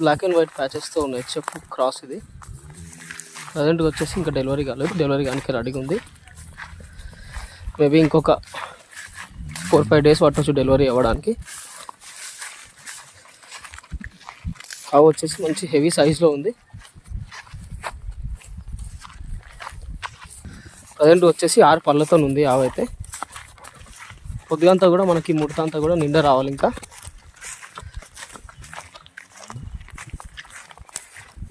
Black and white ప్యాచెస్తో ఉన్నాయి. HF cross ఇది. ప్రజెంట్గా వచ్చేసి ఇంకా డెలివరీ కాలేదు, డెలివరీ కానీ రెడీగా ఉంది. మేబీ ఇంకొక 4-5 డేస్ పట్టవచ్చు డెలివరీ అవ్వడానికి. ఆవు వచ్చేసి మంచి హెవీ సైజులో ఉంది. ప్రజెంట్ వచ్చేసి 6 పళ్ళతో ఉంది ఆవు అయితే. పొద్దుగంతా కూడా మనకి ముడతంతా కూడా నిండా రావాలి. ఇంకా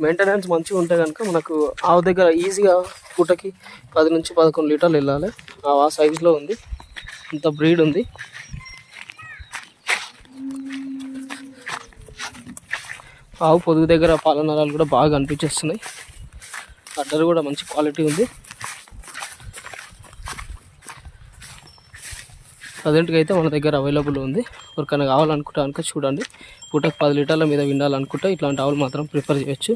మెయింటెనెన్స్ మంచిగా ఉంటే కనుక మనకు ఆవు దగ్గర ఈజీగా పూటకి 10 నుంచి 11 లీటర్లు వెళ్ళాలి. ఆ సైజులో ఉంది, ఇంత బ్రీడ్ ఉంది. ఆవు పొదుగు దగ్గర పాల నరాలు కూడా బాగా అనిపించేస్తున్నాయి. అడ్డర్ కూడా మంచి క్వాలిటీ ఉంది. ప్రజెంట్గా అయితే మన దగ్గర అవైలబుల్ ఉంది. ఎవరికైనా కావాలనుకుంటే కనుక చూడండి. పూటకు 10 లీటర్ల మీద విండాలనుకుంటే ఇట్లాంటి ఆవులు మాత్రం ప్రిఫర్ చేయొచ్చు.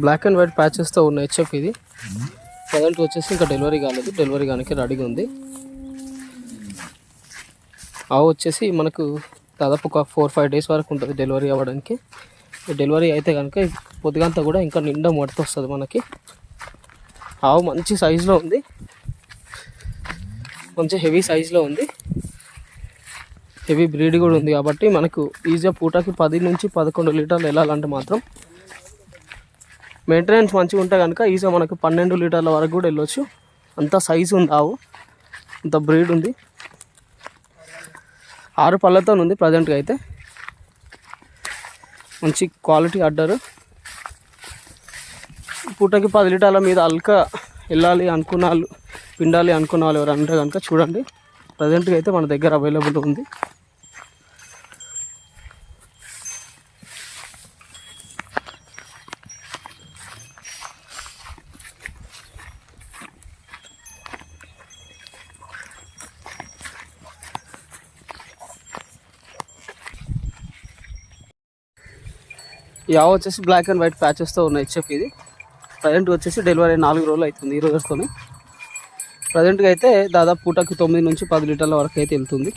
బ్లాక్ అండ్ వైట్ ప్యాచెస్తో ఉన్న హెచ్ఎఫ్ ఇది. ప్రజెంట్ వచ్చేసి ఇంకా డెలివరీ కాలేదు, డెలివరీ కానీ రెడీగా ఉంది. ఆవు వచ్చేసి మనకు దాదాపు ఒక 4-5 డేస్ వరకు ఉంటుంది డెలివరీ అవ్వడానికి. డెలివరీ అయితే కనుక పొద్దుగంతా కూడా ఇంకా నిండా మడత వస్తుంది మనకి. ఆవు మంచి సైజులో ఉంది, మంచి హెవీ సైజులో ఉంది. హెవీ బ్రీడ్ కూడా ఉంది కాబట్టి మనకు ఈజీగా పూటకి 10 నుంచి 11 లీటర్లు వెళ్ళాలంటే మాత్రం మెయింటెనెన్స్ మంచిగా ఉంటే కనుక ఈజీగా మనకు 12 లీటర్ల వరకు కూడా వెళ్ళొచ్చు. అంత సైజు ఉంది ఆవు, అంత బ్రీడ్ ఉంది. 6 పళ్ళతో ఉంది ప్రజెంట్గా అయితే. మంచి క్వాలిటీ అడ్డరు. పూటకి 10 లీటర్ల మీద అల్కా వెళ్ళాలి అనుకున్న వాళ్ళు, పిండాలి అనుకున్న వాళ్ళు ఎవరంటే కనుక చూడండి. ప్రజెంట్గా అయితే మన దగ్గర అవైలబుల్ ఉంది. ఈ ఆవు వచ్చేసి బ్లాక్ అండ్ వైట్ ప్యాచెస్తో ఉన్న హెచ్ఎఫ్ ఇది. ప్రజెంట్ వచ్చేసి డెలివరీ 4 రోజులు అవుతుంది ఈ రోజుతో. ప్రజెంట్గా అయితే దాదాపు పూటకి 9 నుంచి 10 లీటర్ల వరకు అయితే వెళ్తుంది.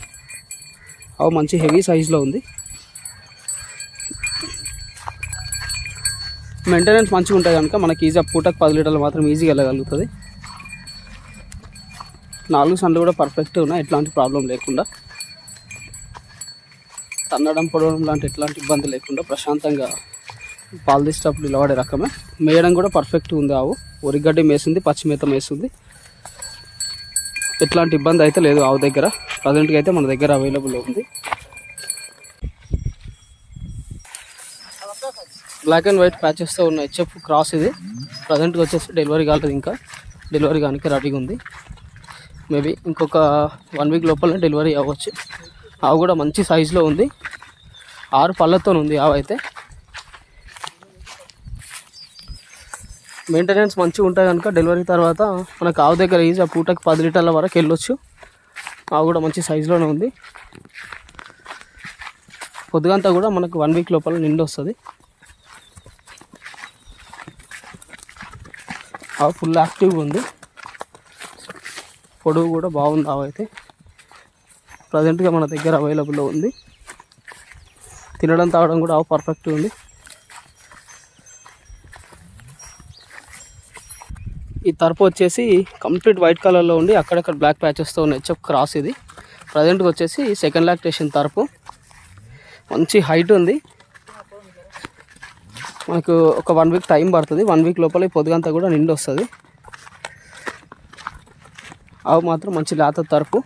ఆవు మంచి హెవీ సైజులో ఉంది. మెయింటెనెన్స్ మంచిగా ఉంటాయి కనుక మనకి ఈజీగా పూటకి 10 లీటర్లు మాత్రం ఈజీగా వెళ్ళగలుగుతుంది. 4 సండ్లు కూడా పర్ఫెక్ట్గా ఉన్నాయి, ఎట్లాంటి ప్రాబ్లం లేకుండా. తన్నడం పొడవడం లాంటి ఎట్లాంటి ఇబ్బంది లేకుండా ప్రశాంతంగా పాలు తీసేటప్పుడు నిలబడే రకమే. మేయడం కూడా పర్ఫెక్ట్గా ఉంది. ఆవు ఒరిగడ్డి మేసింది, పచ్చి మేత మేసింది. ఎట్లాంటి ఇబ్బంది అయితే లేదు ఆవు దగ్గర. ప్రజెంట్గా అయితే మన దగ్గర అవైలబుల్ ఉంది. బ్లాక్ అండ్ వైట్ ప్యాచెస్తో ఉన్న హెచ్ఎఫ్ క్రాస్ ఇది. ప్రజెంట్గా వచ్చేసి డెలివరీ కాలేదు, ఇంకా డెలివరీ కానీ రెడీగా ఉంది. మేబీ ఇంకొక 1 వీక్ లోపలనే డెలివరీ అవ్వచ్చు. ఆవు కూడా మంచి సైజులో ఉంది. 6 పళ్ళతో ఉంది ఆవు అయితే. మెయింటెనెన్స్ మంచిగా ఉంటాయి కనుక డెలివరీ తర్వాత మనకు ఆవు దగ్గర ఈజీగా పూటకి 10 లీటర్ల వరకు వెళ్ళొచ్చు. ఆవు కూడా మంచి సైజులోనే ఉంది. పొద్దుగంతా కూడా మనకు 1 వీక్ లోపల నిండి వస్తుంది. ఆవు ఫుల్ యాక్టివ్గా ఉంది. పొడవు కూడా బాగుంది ఆవు అయితే. ప్రజెంట్గా మన దగ్గర అవైలబుల్లో ఉంది. తినడం తాగడం కూడా ఆవు పర్ఫెక్ట్గా ఉంది. ఈ తరపు వచ్చేసి కంప్లీట్ వైట్ కలర్లో ఉండి అక్కడక్కడ బ్లాక్ ప్యాచెస్తో ఉన్న హెచ్ఎఫ్ క్రాస్ ఇది. ప్రజెంట్గా వచ్చేసి సెకండ్ లాక్టేషన్ తరపు. మంచి హైట్ ఉంది. మనకు ఒక 1 వీక్ టైం పడుతుంది. 1 వీక్ లోపల ఈ పొద్దుగంతా కూడా నిండి వస్తుంది. ఆవు మాత్రం మంచి లేత తరపు.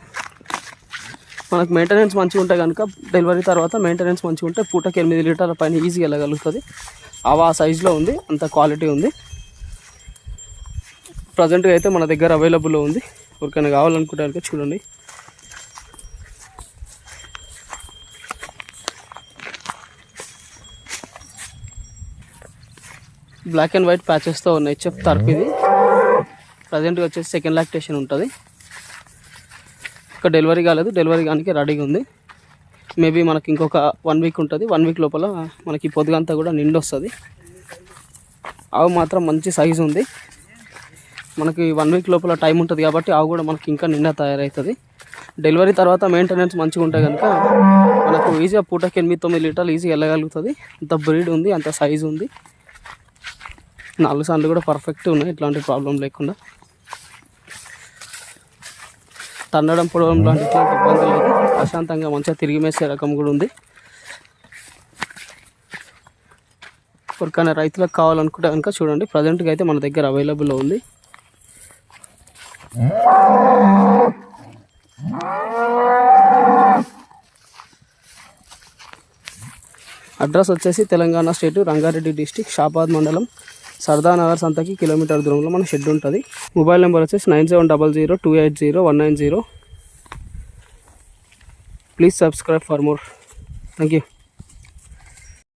మనకు మెయింటెనెన్స్ మంచిగా ఉంటే కనుక డెలివరీ తర్వాత మెయింటెనెన్స్ మంచిగా ఉంటే పూటకి 8 లీటర్ల పైన ఈజీగా వెళ్ళగలుగుతుంది. ఆవు ఆ సైజులో ఉంది, అంత క్వాలిటీ ఉంది. ప్రజెంట్గా అయితే మన దగ్గర అవైలబుల్లో ఉంది. ఎవరికైనా కావాలనుకుంటే కనుక చూడండి. బ్లాక్ అండ్ వైట్ ప్యాచెస్తో ఉన్న హెచ్ఎఫ్ తరపు ఇది. ప్రజెంట్గా వచ్చేసి సెకండ్ లాక్టేషన్ ఉంటుంది. ఇంకా డెలివరీ కాలేదు, డెలివరీ కానీ రెడీగా ఉంది. మేబీ మనకి ఇంకొక 1 వీక్ ఉంటుంది. 1 వీక్ లోపల మనకి పొద్దుగంతా కూడా నిండి వస్తుంది. ఆవు మాత్రం మంచి సైజు ఉంది. మనకి 1 వీక్ లోపల టైం ఉంటుంది కాబట్టి ఆవు కూడా మనకి ఇంకా నిండా తయారవుతుంది. డెలివరీ తర్వాత మెయింటెనెన్స్ మంచిగా ఉంటే కనుక మనకు ఈజీగా పూటకి 8-9 లీటర్లు ఈజీగా వెళ్ళగలుగుతుంది. అంత బ్రీడ్ ఉంది, అంత సైజు ఉంది. 4 సార్లు కూడా పర్ఫెక్ట్ ఉన్నాయి, ఎట్లాంటి ప్రాబ్లం లేకుండా. తన్నడం పొడవడం లాంటి ఎట్లాంటి ఇబ్బంది లేదు. ప్రశాంతంగా మంచిగా తిరిగి మేసే రకం కూడా ఉంది. ఎవరికైనా రైతులకు కావాలనుకుంటే కనుక చూడండి, ప్రజెంట్గా అయితే మన దగ్గర అవైలబుల్లో ఉంది. అడ్రస్ వచ్చేసి తెలంగాణ స్టేట్ రంగారెడ్డి డిస్టిక్ షాబాద్ మండలం సర్దానగర్ సంతకి కిలోమీటర్ దూరంలో మన షెడ్ ఉంటుంది. మొబైల్ నెంబర్ వచ్చేసి 9700280190. Please subscribe for more. Thank you.